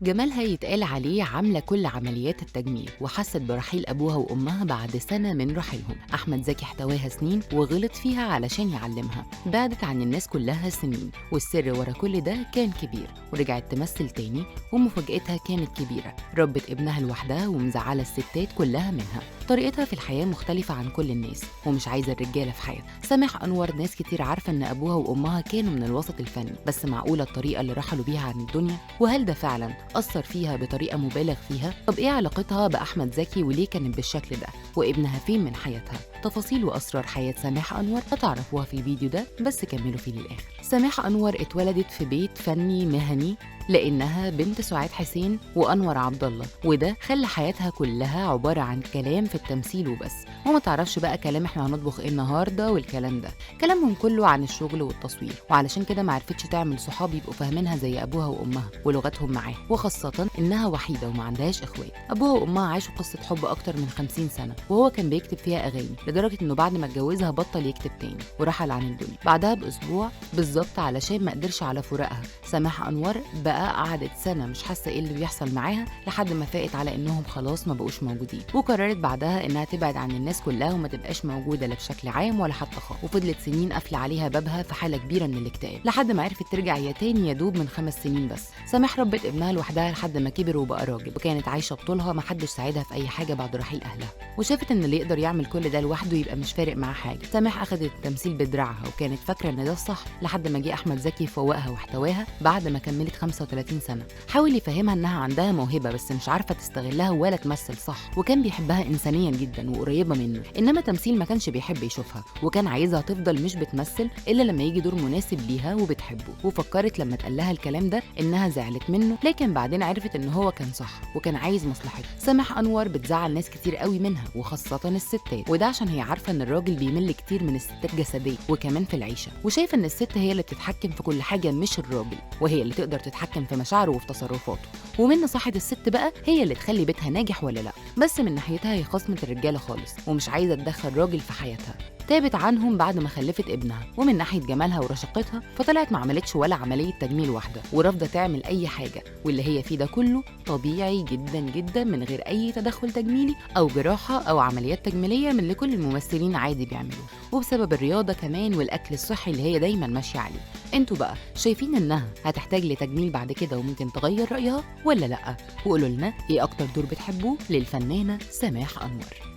جمالها يتقال عليه عاملة كل عمليات التجميل، وحست برحيل أبوها وأمها بعد سنة من رحيلهم. أحمد زكي احتواها سنين وغلط فيها علشان يعلمها، بعدت عن الناس كلها سنين، والسر ورا كل ده كان كبير، ورجعت تمثل تاني ومفاجأتها كانت كبيرة. ربت ابنها لوحدها ومزعلة الستات كلها منها. طريقتها في الحياة مختلفة عن كل الناس، ومش عايزة الرجالة في حياتها. سامح أنور ناس كتير عارفة إن أبوها وأمها كانوا من الوسط الفني، بس معقولة الطريقة اللي رحلوا بيها عن الدنيا؟ وهل ده فعلا أثر فيها بطريقة مبالغ فيها؟ طب إيه علاقتها بأحمد زكي وليه كانت بالشكل ده؟ وابنها فين من حياتها؟ تفاصيل وأسرار حياة سامح أنور هتعرفوها في الفيديو ده، بس كملوا فيه للآخر. سامح أنور اتولدت في بيت فني مهني لأنها بنت سعاد حسين وأنور عبد الله، وده خلى حياتها كلها عبارة عن كلام في التمثيل وبس، وما تعرفش بقى كلام احنا هنطبخ ايه النهارده والكلام ده. كلامهم كله عن الشغل والتصوير، وعلشان كده ما عرفتش تعمل صحاب يبقوا فاهمينها زي أبوها وأمها ولغتهم معاه، وخاصة إنها وحيدة وما عندهاش إخوات. أبوها وأمها عاشوا قصة حب أكتر من 50 سنة، وهو كان بيكتب فيها أغاني لدرجة إنه بعد ما اتجوزها بطل يكتب تاني ورحل عن الدنيا بعدها بأسبوع بالظبط، علشان ما قدرش على فراقها. سامح أنور بقى قعدت سنة مش حاسة ايه اللي بيحصل معاها، لحد ما فاقت على انهم خلاص ما بقوش موجودين، وقررت بعدها انها تبعد عن الناس كلها وما تبقاش موجودة لا بشكل عام ولا حتى خاص. وفضلت سنين قافلة عليها بابها في حالة كبيرة من الاكتئاب، لحد ما عرفت ترجع يا تاني يا دوب من 5 سنين بس. سامح ربت ابنها لوحدها لحد ما كبر وبقى راجل، وكانت عايشة بطولها، ما حدش ساعدها في اي حاجة بعد رحيل اهلها، وشافت ان اللي يقدر يعمل كل ده لوحده يبقى مش فارق معاه حاجة. سامح اخذت التمثيل بدراعها وكانت فاكرة ان ده الصح، لحد ما جه احمد زكي فوقها واحتواها بعد ما كملت 35 سنة. حاول يفهمها انها عندها موهبه بس مش عارفه تستغلها ولا تمثل صح، وكان بيحبها انسانيا جدا وقريبه منه، انما تمثيل ما كانش بيحب يشوفها، وكان عايزها تفضل مش بتمثل الا لما يجي دور مناسب ليها وبتحبه. وفكرت لما اتقال لها الكلام ده انها زعلت منه، لكن بعدين عرفت ان هو كان صح وكان عايز مصلحتها. سامح انور بتزعل ناس كتير قوي منها، وخاصه الستات، وده عشان هي عارفه ان الراجل بيمل كتير من الستات جسديا وكمان في العيشه، وشايفه ان الست هي اللي بتتحكم في كل حاجه مش الراجل، وهي اللي تقدر تتحكم في مشاعره وفي تصرفاته، ومن نصيحة الست بقى هي اللي تخلي بيتها ناجح ولا لا. بس من ناحيتها هي خصمة الرجالة خالص، ومش عايزة تدخل راجل في حياتها. تابت عنهم بعد ما خلفت ابنها، ومن ناحية جمالها ورشاقتها فطلعت ما عملتش ولا عملية تجميل واحدة، ورافضة تعمل أي حاجة، واللي هي فيه ده كله طبيعي جدا جدا من غير أي تدخل تجميلي أو جراحة أو عمليات تجميلية من اللي كل الممثلين عادي بيعملوها، وبسبب الرياضة كمان والأكل الصحي اللي هي دايما ماشية عليه. انتوا بقى شايفين انها هتحتاج لتجميل بعد كده وممكن تغير رأيها ولا لأ؟ وقولوا لنا ايه أكتر دور بتحبوه للفنانة سماح أنور.